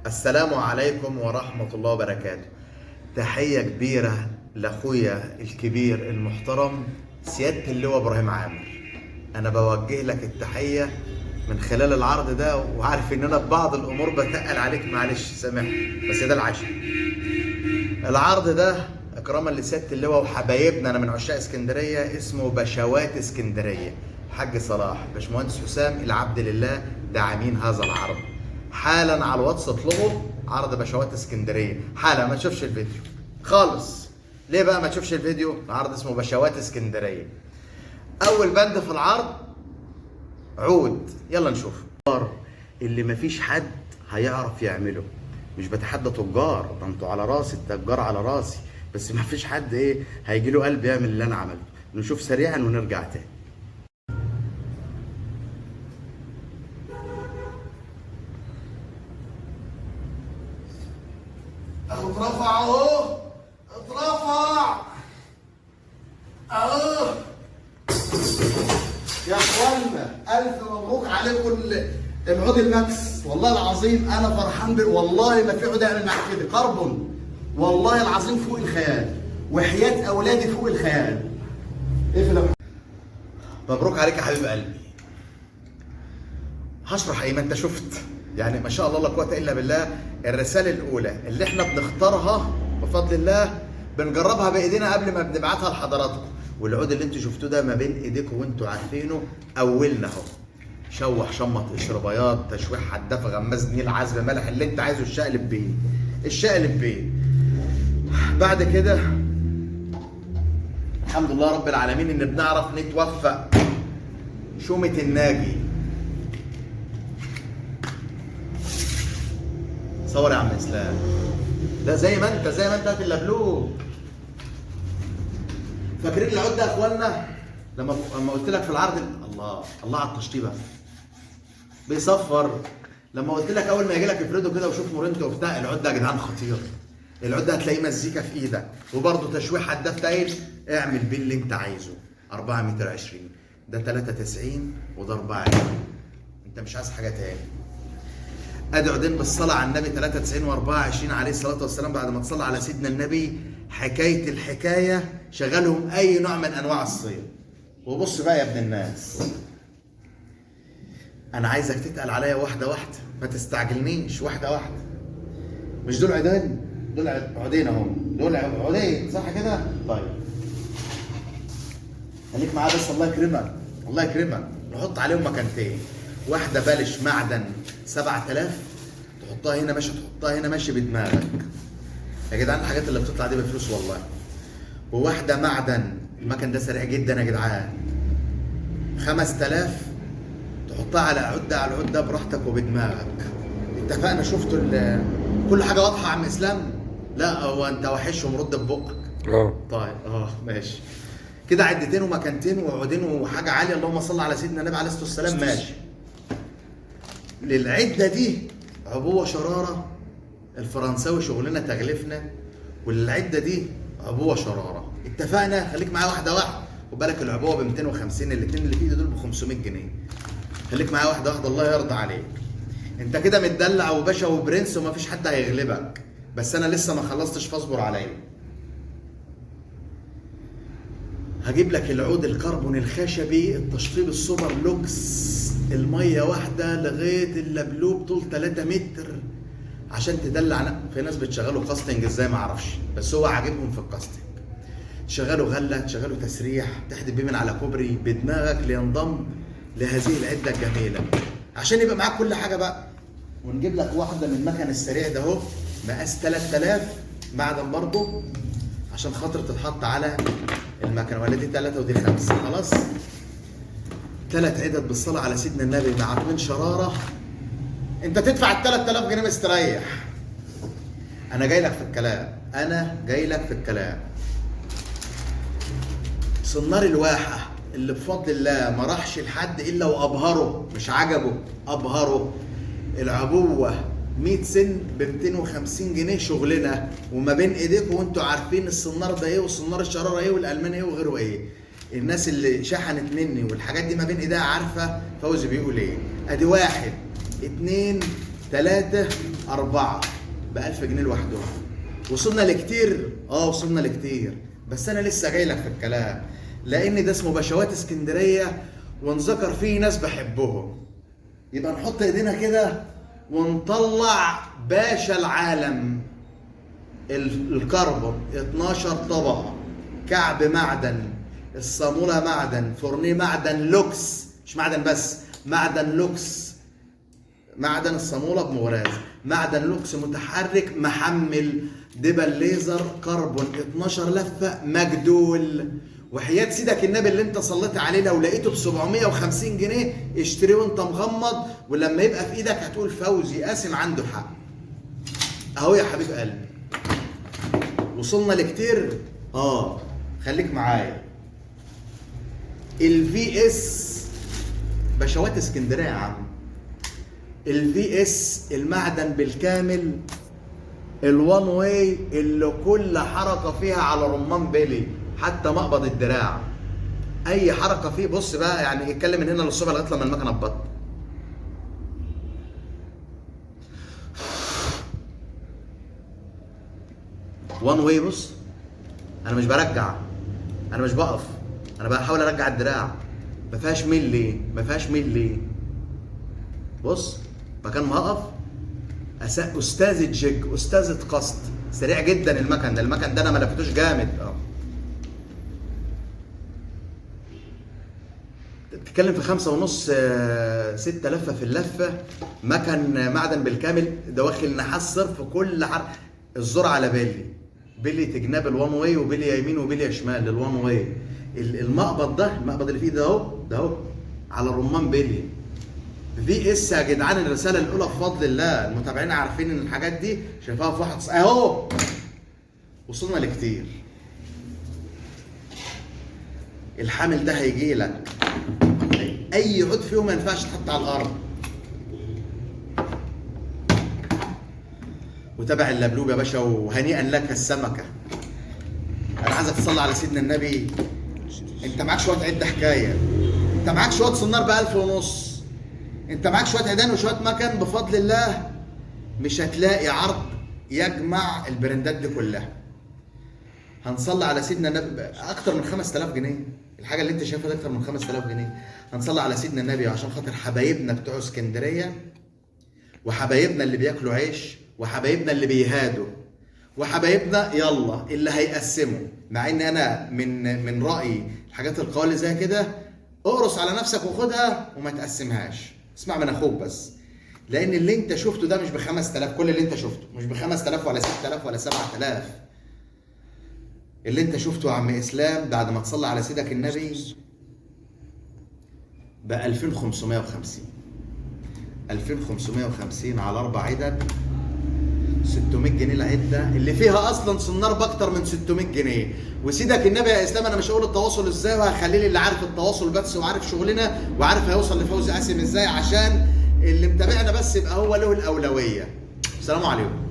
السلام عليكم ورحمة الله وبركاته. تحية كبيرة لأخويا الكبير المحترم سيادة اللواء إبراهيم عامر. أنا بوجه لك التحية من خلال العرض ده، وعارف إن أنا ببعض الأمور بتقل عليك، معلش سامحني، بس ده العشاء. العرض ده إكراما لسيادة اللواء وحبايبنا، أنا من عشاق اسكندرية، اسمه بشوات اسكندرية. حاج صلاح، باشمهندس حسام العبد لله داعمين هذا العرض. حالا على الواتس اطلبه عرض بشوات اسكندريه حالا. ما تشوفش الفيديو خالص. ليه بقى ما تشوفش الفيديو؟ العرض اسمه بشوات اسكندريه. اول بند في العرض عود، يلا نشوف. اللي مفيش حد هيعرف يعمله، مش بتحدى تجار، ده انتوا على راسي، التجار على راسي، بس مفيش حد هيجي له قلب يعمل اللي انا عملته. نشوف سريعا ونرجع تاني. اترفع اهو، اترفع اهو يا اخوانا. الف مبروك عليكم العود الماكس. والله العظيم انا فرحان والله ما في عود يعمل معاك كده كربون، والله العظيم فوق الخيال، وحياة اولادي فوق الخيال. مبروك عليك يا حبيب قلبي. هشرح ما انت شفت، يعني ما شاء الله لا قوه الا بالله. الرساله الاولى اللي احنا بنختارها بفضل الله بنجربها بايدينا قبل ما بنبعتها لحضراتكم، والعود اللي انتوا شفتوه ده ما بين ايديكم وانتوا عارفينه. اولنا اهو، شوح شمط قشر بياض تشويح حداف غماز نيل عزب ملح، اللي انت عايزه الشقلب بيه، الشقلب بيه. بعد كده الحمد لله رب العالمين ان بنعرف نتوفق. شومة الناجي، صور يا عم اسلام، ده زي ما انت هات اللبلوب. فاكرين العود ده يا اخوانا؟ لما قلت لك في العرض الله على التشطيبه بيصفر. لما قلت لك اول ما يجي لك افرده كده وشوف مورنتو وبتاع، العود ده يا جدعان خطير. العود ده هتلاقيه مزيكا في ايدك، وبرده تشويح حداف تايل، اعمل بيه اللي انت عايزه. 4 متر 20، ده 93 وده 24، انت مش عايز حاجه تاني. ادي عودين بالصلاه على النبي، 93 و24 عليه الصلاه والسلام. بعد ما تصلى على سيدنا النبي، حكايه الحكايه شغلهم اي نوع من انواع الصيد. وبص بقى يا ابن الناس، انا عايزك تتقل عليا واحده واحده، ما تستعجلنيش، واحده واحده. مش دول عيدين؟ دول عودين اهم، دول عودين صح كده؟ طيب خليك معايا بس، الله يكرمك الله يكرمك. نحط عليهم مكانتين، واحده بالش معدن 7000 تحطها هنا ماشي، تحطها هنا ماشي بدماغك يا جدعان. الحاجات اللي بتطلع دي بفلوس والله. وواحده معدن، المكن ده سريع جدا يا جدعان، 5000 تحطها على العود ده براحتك وبدماغك. اتفقنا؟ شفتوا كل حاجه واضحه يا عم اسلام؟ لا هو انت وحش ومرد ببقك. طيب ماشي كده. عدتين ومكانتين وعودين وحاجه عاليه، اللهم صل على سيدنا النبي عليه الصلاه والسلام. ماشي. للعده دي عبوه شراره، الفرنساوي شغلنا تغلفنا، وللعده دي عبوه شراره. اتفقنا؟ خليك معايا واحده واحده. وبالك العبوه ب 250، الاثنين اللي في ايدي دول ب 500 جنيه. خليك معايا واحده واحده، الله يرضى عليك. انت كده متدلع وباشا وبرنس ومفيش حد هيغلبك، بس انا لسه ما خلصتش، فاصبر عليا. هجيب لك العود الكربون الخشبي، التشطيب السوبر لوكس، الميه واحده لغايه اللبلوب، طول 3 متر، عشان تدلع. في ناس بتشغله كاستنج ازاي ما اعرفش، بس هو عاجبهم في الكاستنج. تشغله غله، تشغله تسريح، تحدف بيه من على كوبري بدماغك لينضم لهذه العده الجميله، عشان يبقى معاك كل حاجه بقى. ونجيب لك واحده من المكن السريع ده اهو، مقاس 3000 معدن برضه، عشان خاطر تتحط على المكنه. ولا دي 3 ودي 5؟ خلاص. 3 عدد بالصلاه على سيدنا النبي مع 2 شراره. انت تدفع ال 3000 جنيه مستريح. انا جاي لك في الكلام. صنار الواحه اللي بفضل الله ما راحش لحد الا وابهره، مش عجبه، ابهره. العبوه 100 سن ب 250 جنيه شغلنا، وما بين ايديكم وانتوا عارفين الصنار ده ايه، والصنار الشراره ايه، والالمان ايه، وغيره ايه. الناس اللي شحنت مني والحاجات دي ما بين ايديها عارفه فوزي بيقول ايه. ادي 1 2 3 4 ب 1000 جنيه لوحدهم. وصلنا لكتير؟ وصلنا لكتير، بس انا لسه جاي لك في الكلام، لان ده اسمه بشوات اسكندريه ونذكر فيه ناس بحبهم. يبقى نحط ايدينا كده ونطلع باشا العالم، الكربون 12 طبقه، كعب معدن، الصاموله معدن، فرنيه معدن لوكس، مش معدن بس، معدن لوكس، معدن الصاموله بمغراز، معدن لوكس متحرك محمل، دبل ليزر، كربون 12 لفه، مجدول. وحياة سيدك النبي اللي انت صليت عليه لو لقيته ب 750 جنيه اشتريه وانت مغمض، ولما يبقى في ايدك هتقول فوزي قاسم عنده حق. اهو يا حبيب قلبي. وصلنا لكتير؟ خليك معايا. الفي اس بشوات اسكندريه يا عم. الفي اس المعدن بالكامل، الوان واي اللي كل حركه فيها على رمان بيلي، حتى مقبض الدراع اي حركه فيه. بص بقى، يعني اتكلم من هنا للصبح لغايه لما المكنه تبطل. وان واي. بص انا مش برجع، انا مش بقف، انا بحاول ارجع الدراع. ما فيهاش ميل ليه؟ بص مكان ما اقف استاذ الجيج، استاذ القصد، سريع جدا المكن ده انا ما لفتوش جامد. تتكلم في 5.5 6 لفه في اللفه، مكن معدن بالكامل، دواخل نحاس صرف، كل الزور على بيلي تجناب الوان واي، وبيلي يمين وبيلي شمال للوان واي. المقبض اللي فيه ده اهو على رمان بيلي. في اس يا جدعان، الرساله الاولى بفضل الله، المتابعين عارفين ان الحاجات دي شايفاها في واحد اهو. وصلنا لكتير. الحامل ده هيجي لك اي عود فيهم ما ينفعش تحط على الارض. وتابع اللبلوب يا باشا، وهنيئا لك السمكه. انا عايزك تصلي على سيدنا النبي. انت معاك شويه عده حكايه، انت معاك شويه صنار ب 1500، انت معاك شويه عيدان وشويه مكن بفضل الله. مش هتلاقي عرض يجمع البراندات دي كلها. هنصلي على سيدنا النبي اكتر من 5000 جنيه. الحاجه اللي انت شايفها دي اكتر من 5000 جنيه. هنصلي على سيدنا النبي عشان خاطر حبايبنا بتوع اسكندريه، وحبايبنا اللي بياكلوا عيش، وحبايبنا اللي بيهادوا، وحبايبنا يلا اللي هيقسموا. مع ان انا من رايي الحاجات القوالي زي كده اقرص على نفسك وخدها وما تقسمهاش. اسمع من اخوك بس، لان اللي انت شفته ده مش ب 5000. كل اللي انت شفته مش ب 5000 ولا 6000 ولا 7000. اللي انت شفته يا عم اسلام بعد ما تصلي على سيدك النبي ب 2550. 2550 على 4 عدد، 600 جنيه العده، اللي فيها اصلا صنار باكتر من 600 جنيه. وسيدك النبي يا اسلام، انا مش هقول التواصل ازاي، وهخليه اللي عارف التواصل بس، وعارف شغلنا، وعارف هيوصل لفوزي قاسم ازاي، عشان اللي متابعنا بس يبقى هو له الاولويه. السلام عليكم.